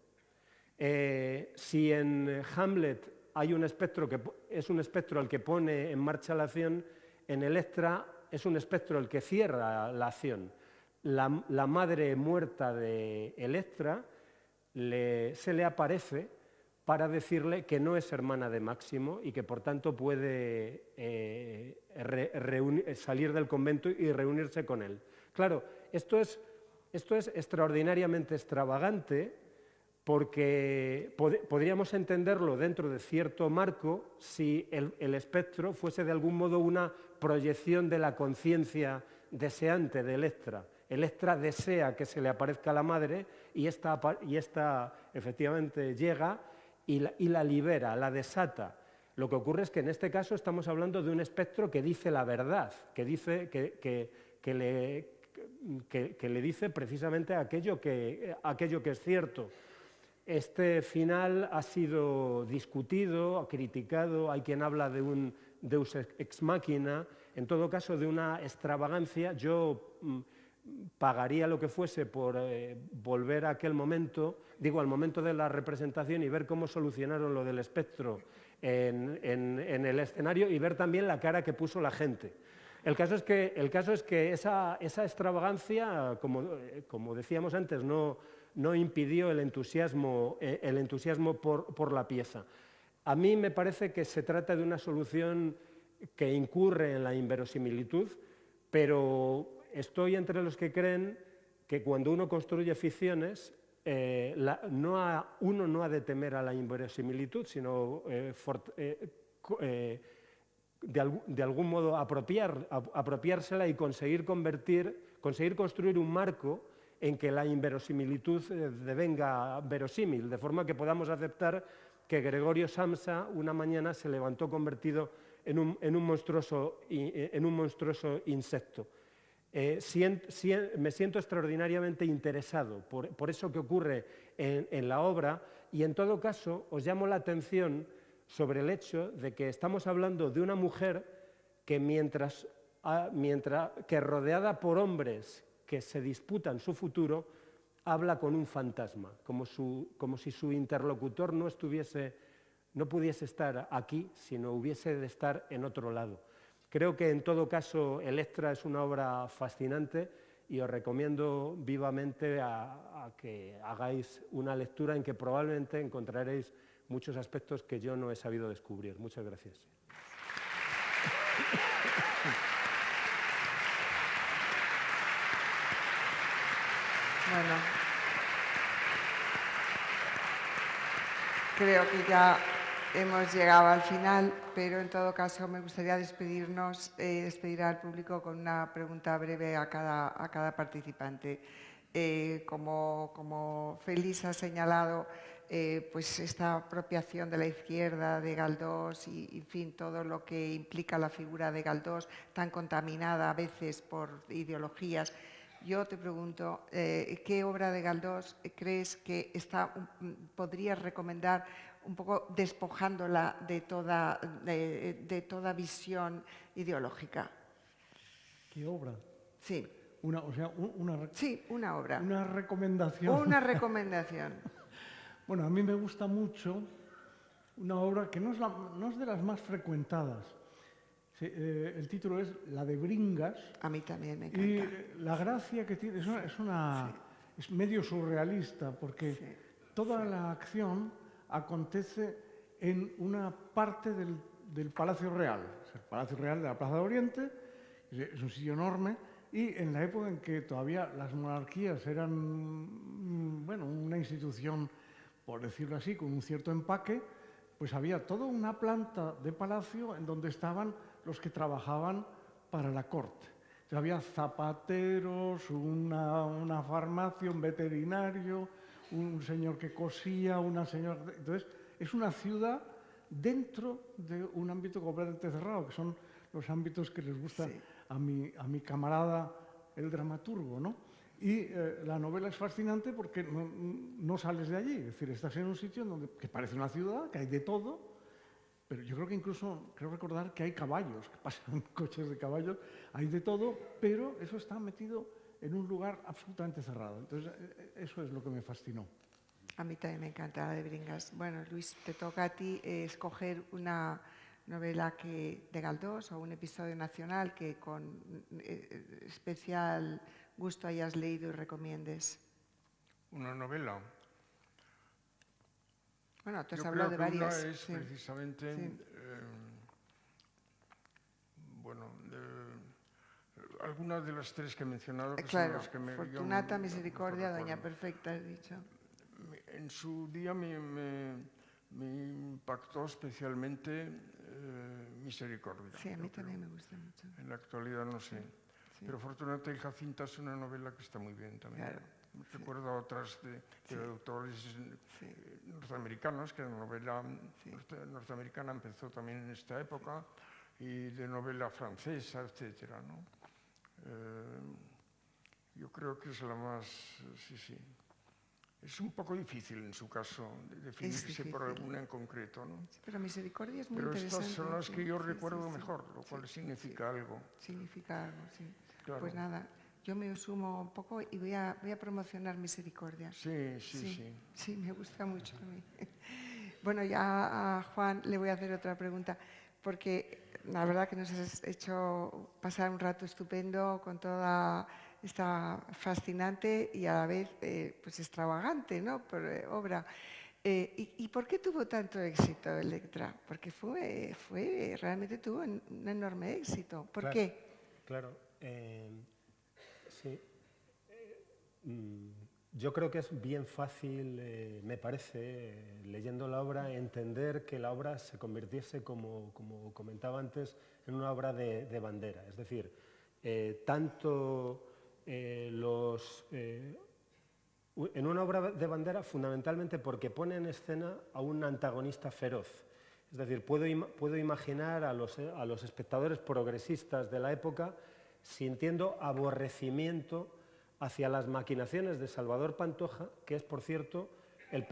[SPEAKER 4] Si en Hamlet hay un espectro que es un espectro el que pone en marcha la acción, en Electra es un espectro el que cierra la acción. la madre muerta de Electra se le aparece para decirle que no es hermana de Máximo y que por tanto puede salir del convento y reunirse con él. Claro, esto es extraordinariamente extravagante porque podríamos entenderlo dentro de cierto marco si el espectro fuese de algún modo una proyección de la conciencia deseante de Electra. Electra desea que se le aparezca la madre y esta efectivamente llega y la libera, la desata. Lo que ocurre es que en este caso estamos hablando de un espectro que dice la verdad, que le dice precisamente aquello que es cierto. Este final ha sido discutido, criticado, hay quien habla de un deus ex machina, en todo caso de una extravagancia. Yo pagaría lo que fuese por volver a aquel momento, al momento de la representación y ver cómo solucionaron lo del espectro en el escenario y ver también la cara que puso la gente. El caso es que esa extravagancia, como decíamos antes, no impidió el entusiasmo por la pieza. A mí me parece que se trata de una solución que incurre en la inverosimilitud, pero estoy entre los que creen que cuando uno construye ficciones, uno no ha de temer a la inverosimilitud, sino de algún modo apropiársela y conseguir construir un marco en que la inverosimilitud devenga verosímil, de forma que podamos aceptar que Gregorio Samsa una mañana se levantó convertido en un monstruoso insecto. Me siento extraordinariamente interesado por eso que ocurre en la obra y, en todo caso, os llamo la atención sobre el hecho de que estamos hablando de una mujer que que rodeada por hombres que se disputan su futuro, habla con un fantasma, como si su interlocutor no pudiese estar aquí, sino hubiese de estar en otro lado. Creo que, en todo caso, Electra es una obra fascinante y os recomiendo vivamente a que hagáis una lectura en que probablemente encontraréis muchos aspectos que yo no he sabido descubrir. Muchas gracias.
[SPEAKER 1] Bueno, creo que ya hemos llegado al final, pero en todo caso me gustaría despedir al público con una pregunta breve a cada participante. Como Félix ha señalado, pues esta apropiación de la izquierda de Galdós y, en fin, todo lo que implica la figura de Galdós, tan contaminada a veces por ideologías. Yo te pregunto, ¿qué obra de Galdós crees que podrías recomendar, un poco despojándola de toda visión ideológica?
[SPEAKER 2] ¿Qué obra?
[SPEAKER 1] Sí.
[SPEAKER 2] Sí,
[SPEAKER 1] una obra.
[SPEAKER 2] Una recomendación.
[SPEAKER 1] Una recomendación.
[SPEAKER 2] Bueno, a mí me gusta mucho una obra que no es de las más frecuentadas. El título es La de Bringas.
[SPEAKER 1] A mí también me encanta.
[SPEAKER 2] Y la gracia que tiene es medio surrealista, porque toda la acción acontece en una parte del Palacio Real. El Palacio Real de la Plaza de Oriente es un sitio enorme, y en la época en que todavía las monarquías eran una institución, por decirlo así, con un cierto empaque, pues había toda una planta de palacio en donde estaban los que trabajaban para la corte. Entonces, había zapateros, una farmacia, un veterinario, un señor que cosía, una señora... Entonces, es una ciudad dentro de un ámbito completamente cerrado, que son los ámbitos que les gustan a mi camarada, el dramaturgo, ¿no? Y la novela es fascinante porque no sales de allí. Es decir, estás en un sitio que parece una ciudad, que hay de todo, pero yo creo que incluso, creo recordar que hay caballos, que pasan coches de caballos, hay de todo, pero eso está metido en un lugar absolutamente cerrado. Entonces, eso es lo que me fascinó.
[SPEAKER 1] A mí también me encanta La de Bringas. Bueno, Luis, te toca a ti escoger una novela de Galdós o un episodio nacional que con especial gusto hayas leído y recomiendes.
[SPEAKER 3] Una novela.
[SPEAKER 1] Bueno, tú has
[SPEAKER 3] Yo
[SPEAKER 1] hablado
[SPEAKER 3] creo
[SPEAKER 1] de
[SPEAKER 3] que
[SPEAKER 1] varias.
[SPEAKER 3] una es
[SPEAKER 1] Sí.
[SPEAKER 3] precisamente,
[SPEAKER 1] Sí.
[SPEAKER 3] bueno, algunas de las tres que he mencionado, que son
[SPEAKER 1] Claro,
[SPEAKER 3] las que
[SPEAKER 1] Fortunata,
[SPEAKER 3] yo
[SPEAKER 1] Misericordia,
[SPEAKER 3] mejor
[SPEAKER 1] Doña
[SPEAKER 3] recuerdo.
[SPEAKER 1] Perfecta, has dicho.
[SPEAKER 3] En su día me impactó especialmente Misericordia.
[SPEAKER 1] Sí, a mí
[SPEAKER 3] yo creo.
[SPEAKER 1] también me gusta mucho.
[SPEAKER 3] En la actualidad no sé.
[SPEAKER 1] Sí.
[SPEAKER 3] Pero Fortunata y Jacinta es una novela que está muy bien también.
[SPEAKER 1] Claro.
[SPEAKER 3] Recuerdo a otras de autores norteamericanos, que la novela norteamericana empezó también en esta época, y de novela francesa, etcétera, ¿no? Yo creo que es la más... sí. Es un poco difícil en su caso definirse por alguna en concreto, ¿no?
[SPEAKER 1] Sí, pero Misericordia es muy
[SPEAKER 3] Pero
[SPEAKER 1] interesante.
[SPEAKER 3] estas son las que yo recuerdo
[SPEAKER 1] sí.
[SPEAKER 3] mejor, lo cual significa algo.
[SPEAKER 1] Significa algo, sí.
[SPEAKER 3] Claro.
[SPEAKER 1] Pues nada, yo me sumo un poco y voy a promocionar Misericordia.
[SPEAKER 3] Sí.
[SPEAKER 1] Sí, me gusta mucho a mí. Bueno, ya a Juan le voy a hacer otra pregunta, porque la verdad que nos has hecho pasar un rato estupendo con toda esta fascinante y a la vez pues extravagante, ¿no? Obra. ¿Y por qué tuvo tanto éxito Electra? Porque realmente tuvo un enorme éxito. ¿Por qué?
[SPEAKER 4] Claro, sí. Yo creo que es bien fácil, me parece, leyendo la obra, entender que la obra se convirtiese, como comentaba antes, en una obra de bandera. Es decir, tanto en una obra de bandera fundamentalmente porque pone en escena a un antagonista feroz. Es decir, puedo imaginar a los espectadores progresistas de la época sintiendo aborrecimiento hacia las maquinaciones de Salvador Pantoja, que es, por cierto, un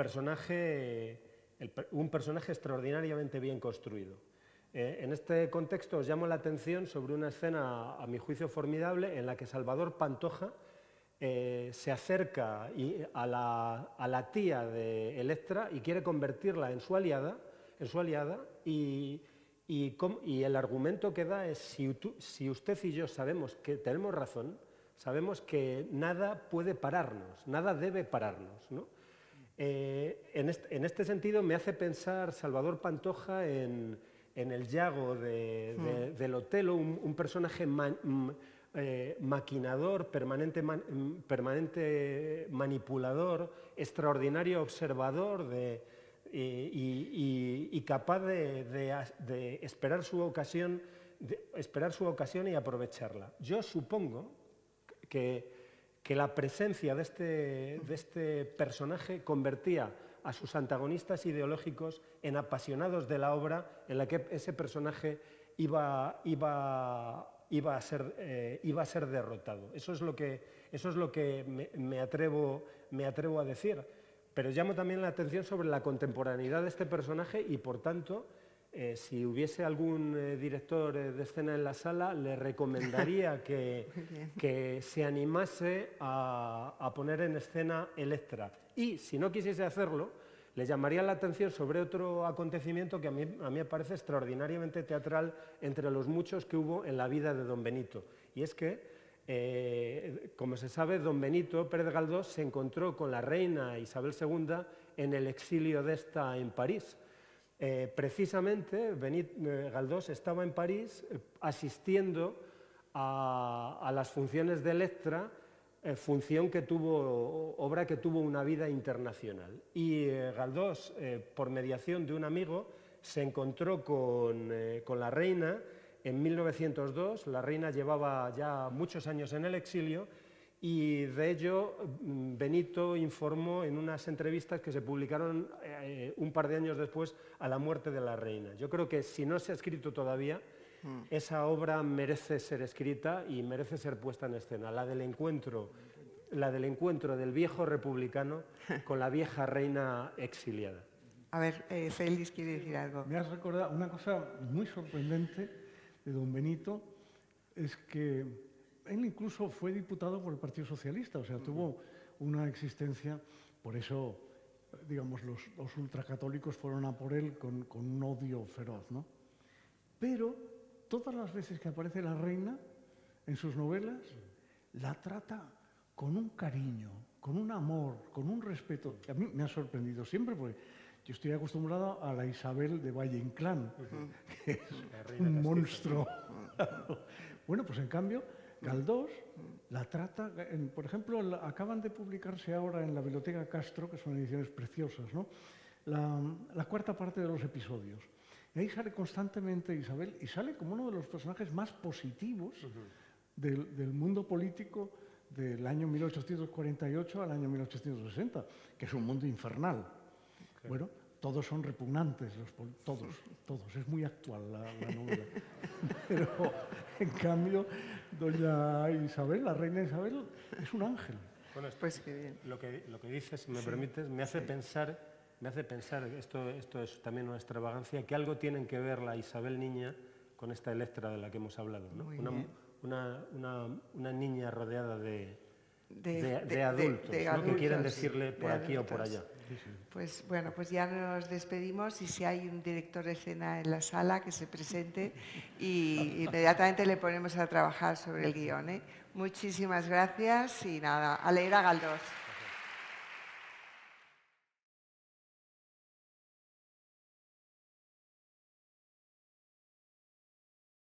[SPEAKER 4] personaje extraordinariamente bien construido. En este contexto os llamo la atención sobre una escena, a mi juicio, formidable, en la que Salvador Pantoja se acerca a la tía de Electra y quiere convertirla en su aliada, y el argumento que da es: si usted y yo sabemos que tenemos razón, sabemos que nada puede pararnos, nada debe pararnos, ¿no? En este sentido me hace pensar Salvador Pantoja en el Yago del Otelo, un personaje maquinador, permanente manipulador, extraordinario observador y capaz de esperar su ocasión y aprovecharla. Yo supongo que la presencia de este personaje convertía a sus antagonistas ideológicos en apasionados de la obra en la que ese personaje iba a ser derrotado. Eso es lo que me atrevo a decir. Pero llamo también la atención sobre la contemporaneidad de este personaje y, por tanto, si hubiese algún director de escena en la sala, le recomendaría que se animase a poner en escena Electra. Y, si no quisiese hacerlo, le llamaría la atención sobre otro acontecimiento que a mí me parece extraordinariamente teatral entre los muchos que hubo en la vida de don Benito. Y es que, como se sabe, don Benito Pérez Galdós se encontró con la reina Isabel II en el exilio de esta en París. Precisamente, Galdós estaba en París asistiendo a las funciones de Electra, obra que tuvo una vida internacional. Y Galdós, por mediación de un amigo, se encontró con la reina en 1902. La reina llevaba ya muchos años en el exilio y de ello Benito informó en unas entrevistas que se publicaron un par de años después a la muerte de la reina. Yo creo que si no se ha escrito todavía, esa obra merece ser escrita y merece ser puesta en escena, la del encuentro del viejo republicano con la vieja reina exiliada.
[SPEAKER 1] A ver, Félix quiere decir algo.
[SPEAKER 2] Me has recordado una cosa muy sorprendente de don Benito, es que él incluso fue diputado por el Partido Socialista, o sea, tuvo una existencia, por eso, digamos, los ultracatólicos fueron a por él con un odio feroz, ¿no? Pero todas las veces que aparece la reina en sus novelas, la trata con un cariño, con un amor, con un respeto. A mí me ha sorprendido siempre porque yo estoy acostumbrado a la Isabel de Valle Inclán, que es un monstruo. Bueno, pues en cambio, Galdós la trata, por ejemplo, acaban de publicarse ahora en la Biblioteca Castro, que son ediciones preciosas, ¿no? La cuarta parte de los episodios. Y ahí sale constantemente Isabel y sale como uno de los personajes más positivos del mundo político del año 1848 al año 1860, que es un mundo infernal. Okay. Bueno, todos son repugnantes, todos, es muy actual la novela. Pero, en cambio, doña Isabel, la reina Isabel, es un ángel.
[SPEAKER 4] Bueno, pues qué bien. Lo que dices, si me permites, me hace pensar, esto es también una extravagancia, que algo tienen que ver la Isabel niña con esta Electra de la que hemos hablado, ¿no? Una niña rodeada de adultos, ¿no? Que quieren decirle por aquí o por allá.
[SPEAKER 1] Pues bueno, pues ya nos despedimos y si hay un director de escena en la sala que se presente y inmediatamente le ponemos a trabajar sobre el guión, ¿eh? Muchísimas gracias y nada, a leer a Galdós.